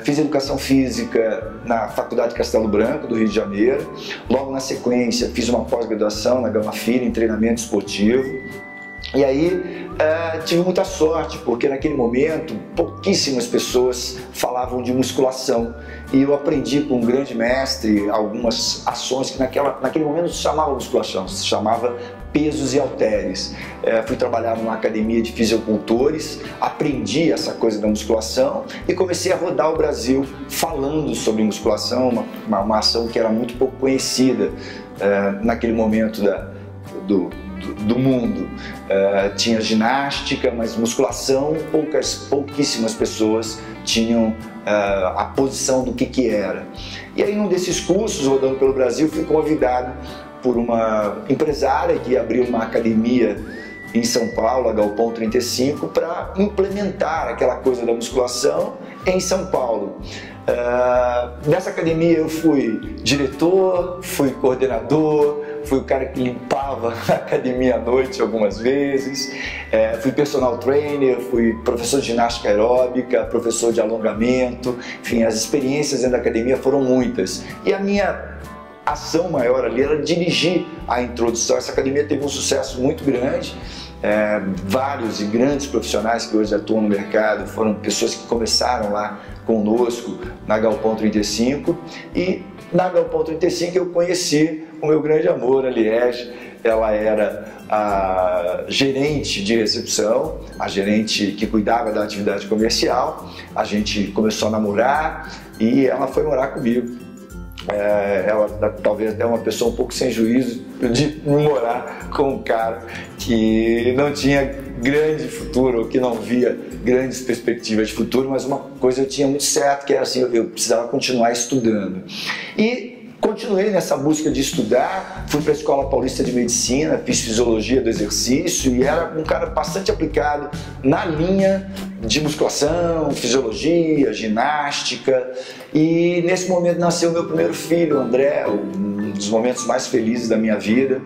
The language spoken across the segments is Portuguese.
Fiz educação física na Faculdade Castelo Branco, do Rio de Janeiro. Logo na sequência, fiz uma pós-graduação na Gama Filho, em treinamento esportivo. E aí tive muita sorte, porque naquele momento pouquíssimas pessoas falavam de musculação. E eu aprendi com um grande mestre algumas ações que naquele momento não se chamava musculação, se chamava pesos e halteres. Fui trabalhar numa academia de fisicultores, aprendi essa coisa da musculação e comecei a rodar o Brasil falando sobre musculação, uma ação que era muito pouco conhecida naquele momento do mundo. Tinha ginástica, mas musculação, pouquíssimas pessoas tinham a posição do que era. E aí, num desses cursos, rodando pelo Brasil, fui convidado por uma empresária que abriu uma academia em São Paulo, a Galpão 35, para implementar aquela coisa da musculação em São Paulo. Nessa academia eu fui diretor, fui coordenador, fui o cara que limpava a academia à noite algumas vezes, fui personal trainer, fui professor de ginástica aeróbica, professor de alongamento, enfim, as experiências dentro da academia foram muitas. E a minha ação maior ali era dirigir a introdução. Essa academia teve um sucesso muito grande. Vários e grandes profissionais que hoje atuam no mercado foram pessoas que começaram lá conosco na Galpão 35, e na Galpão 35 eu conheci o meu grande amor, a Liege. Ela era a gerente de recepção, a gerente que cuidava da atividade comercial. A gente começou a namorar e ela foi morar comigo. Ela talvez até uma pessoa um pouco sem juízo de morar com um cara que não tinha grande futuro, ou que não via grandes perspectivas de futuro, mas uma coisa eu tinha muito certo, que era assim, eu precisava continuar estudando. E continuei nessa busca de estudar, fui para a Escola Paulista de Medicina, fiz Fisiologia do Exercício e era um cara bastante aplicado na linha de musculação, fisiologia, ginástica. E nesse momento nasceu o meu primeiro filho, o André, um dos momentos mais felizes da minha vida.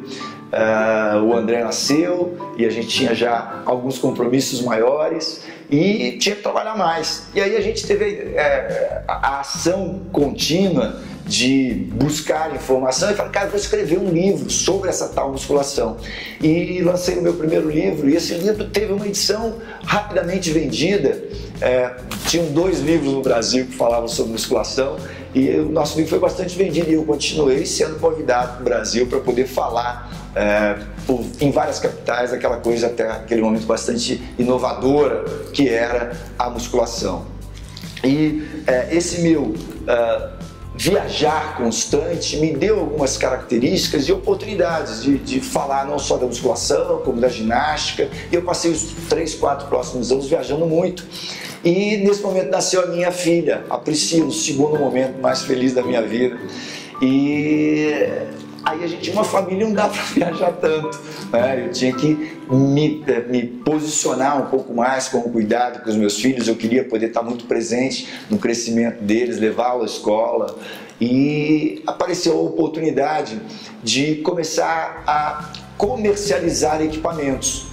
O André nasceu e a gente tinha já alguns compromissos maiores e tinha que trabalhar mais. E aí a gente teve a ação contínua de buscar informação e falei, cara, eu vou escrever um livro sobre essa tal musculação. E lancei o meu primeiro livro, e esse livro teve uma edição rapidamente vendida. Tinham 2 livros no Brasil que falavam sobre musculação, e o nosso livro foi bastante vendido, e eu continuei sendo convidado para o Brasil para poder falar em várias capitais, aquela coisa até aquele momento bastante inovadora que era a musculação. E esse meu viajar constante me deu algumas características e oportunidades de falar não só da musculação, como da ginástica, e eu passei os 3, 4 próximos anos viajando muito. E nesse momento nasceu a minha filha, a Priscila, o segundo momento mais feliz da minha vida. E aí a gente tinha uma família, não dá para viajar tanto, né? Eu tinha que me posicionar um pouco mais com o cuidado com os meus filhos. Eu queria poder estar muito presente no crescimento deles, levá-los à escola. E apareceu a oportunidade de começar a comercializar equipamentos.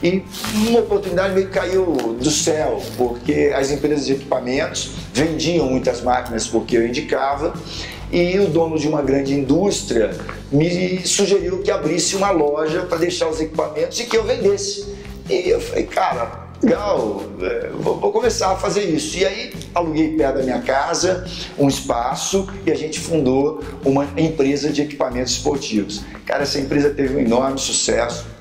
E uma oportunidade meio que caiu do céu, porque as empresas de equipamentos vendiam muitas máquinas porque eu indicava, e o dono de uma grande indústria me sugeriu que abrisse uma loja para deixar os equipamentos e que eu vendesse. E eu falei, cara, legal, vou começar a fazer isso. E aí aluguei perto da minha casa um espaço e a gente fundou uma empresa de equipamentos esportivos. Cara, essa empresa teve um enorme sucesso.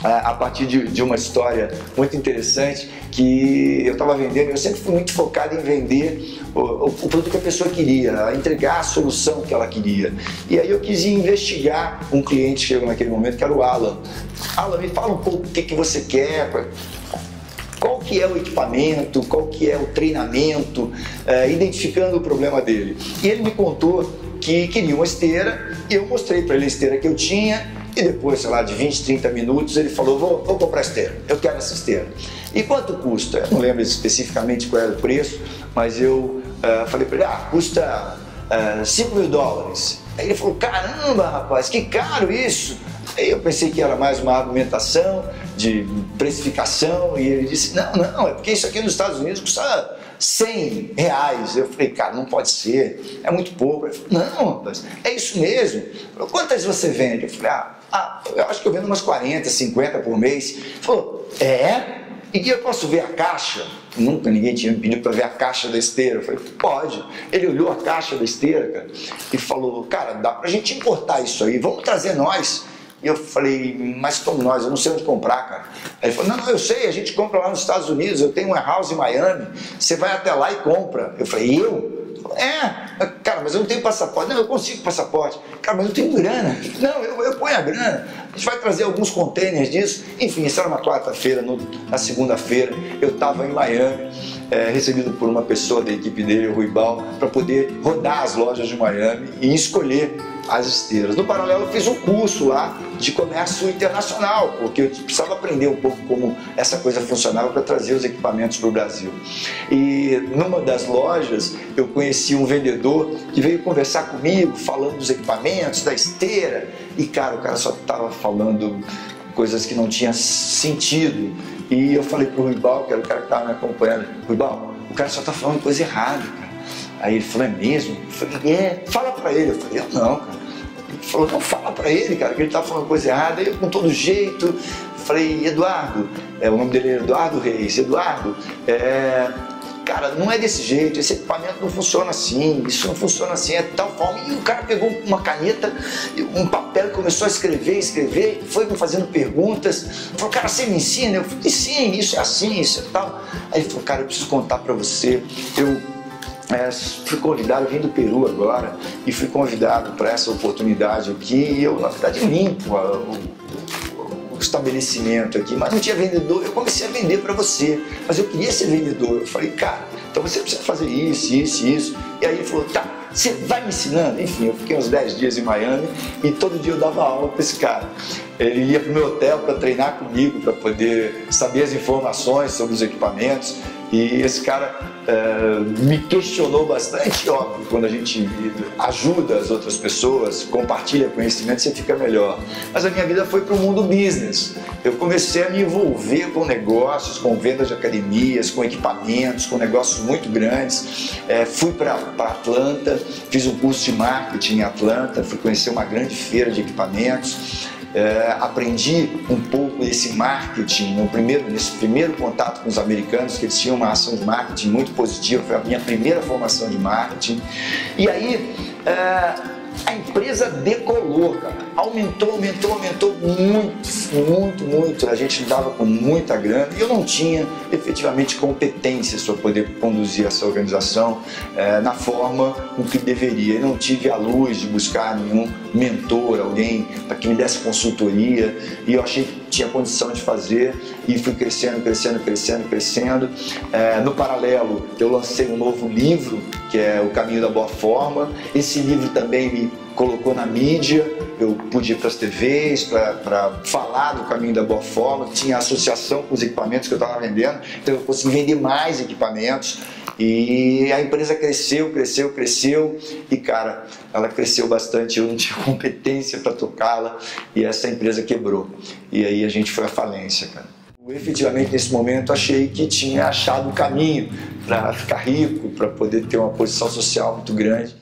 A partir de uma história muito interessante que eu estava vendendo. Eu sempre fui muito focado em vender o produto que a pessoa queria, entregar a solução que ela queria. E aí eu quis investigar um cliente que chegou naquele momento, que era o Alan. Alan, me fala um pouco o que você quer, qual que é o equipamento, qual que é o treinamento, identificando o problema dele. E ele me contou que queria uma esteira, e eu mostrei para ele a esteira que eu tinha. E depois, sei lá, de 20, 30 minutos, ele falou, vou comprar esteira, eu quero essa esteira. E quanto custa? Eu não lembro especificamente qual era o preço, mas eu falei para ele, custa $5.000. Aí ele falou, caramba, rapaz, que caro isso. Aí eu pensei que era mais uma argumentação de precificação, e ele disse, não, é porque isso aqui nos Estados Unidos custa R$100. Eu falei, cara, não pode ser, é muito pouco. Ele falou, não, rapaz, é isso mesmo. Ele falou, quantas você vende? Eu falei, eu acho que eu vendo umas 40, 50 por mês. Ele falou, e eu posso ver a caixa? Nunca ninguém tinha me pedido para ver a caixa da esteira. Eu falei, pode. Ele olhou a caixa da esteira, cara, e falou, cara, dá pra gente importar isso aí, vamos trazer nós. E eu falei, mas como nós? Eu não sei onde comprar, cara. Aí ele falou, não, eu sei, a gente compra lá nos Estados Unidos, eu tenho um warehouse em Miami, você vai até lá e compra. Eu falei, eu? Cara, mas eu não tenho passaporte. Não, eu consigo passaporte. Cara, mas eu tenho grana. Não, eu ponho a grana. A gente vai trazer alguns containers disso. Enfim, isso era uma quarta-feira. Na segunda-feira eu estava em Miami, recebido por uma pessoa da equipe dele, o Ruibal, para poder rodar as lojas de Miami e escolher as esteiras. No paralelo eu fiz um curso lá de comércio internacional, porque eu precisava aprender um pouco como essa coisa funcionava para trazer os equipamentos para o Brasil. E numa das lojas eu conheci um vendedor que veio conversar comigo, falando dos equipamentos, da esteira, e cara, o cara só estava falando coisas que não tinham sentido. E eu falei pro Ruibal, que era o cara que estava me acompanhando, Ruibal, o cara só está falando coisa errada, cara. Aí ele falou, é mesmo? Eu falei, fala pra ele. Eu falei, eu não, cara. Ele falou, não, fala pra ele, cara, que ele tá falando coisa errada. Aí eu, com todo jeito, falei, Eduardo, o nome dele é Eduardo Reis, Eduardo, cara, não é desse jeito, esse equipamento não funciona assim, isso não funciona assim, é de tal forma. E o cara pegou uma caneta, um papel e começou a escrever, foi me fazendo perguntas. Falou, cara, você me ensina? Eu falei, sim, isso é assim, isso é tal. Aí ele falou, cara, eu preciso contar pra você, fui convidado, eu vim do Peru agora e fui convidado para essa oportunidade aqui e eu, na verdade, limpo o estabelecimento aqui, mas não tinha vendedor. Eu comecei a vender para você, mas eu queria ser vendedor. Eu falei, cara, então você precisa fazer isso. E aí ele falou, tá, você vai me ensinando? Enfim, eu fiquei uns 10 dias em Miami e todo dia eu dava aula para esse cara. Ele ia para o meu hotel para treinar comigo, para poder saber as informações sobre os equipamentos. E esse cara me questionou bastante, óbvio, quando a gente ajuda as outras pessoas, compartilha conhecimento, você fica melhor. Mas a minha vida foi para o mundo business. Eu comecei a me envolver com negócios, com vendas de academias, com equipamentos, com negócios muito grandes. Fui para Atlanta, fiz um curso de marketing em Atlanta, fui conhecer uma grande feira de equipamentos. Aprendi um pouco desse marketing nesse primeiro contato com os americanos, que eles tinham uma ação de marketing muito positiva, foi a minha primeira formação de marketing. E aí a empresa decolou, cara. Aumentou muito. A gente dava com muita grana e eu não tinha efetivamente competências para poder conduzir essa organização na forma com que deveria. Eu não tive a luz de buscar nenhum mentor, alguém para que me desse consultoria, e eu achei que tinha condição de fazer e fui crescendo. No paralelo, eu lancei um novo livro, que é O Caminho da Boa Forma. Esse livro também me colocou na mídia, eu pude ir para as TVs para falar do Caminho da Boa Forma, tinha associação com os equipamentos que eu estava vendendo, então eu consegui vender mais equipamentos e a empresa cresceu e, cara, ela cresceu bastante, eu não tinha competência para tocá-la e essa empresa quebrou e aí a gente foi à falência, cara. Efetivamente, nesse momento, achei que tinha achado o caminho para ficar rico, para poder ter uma posição social muito grande.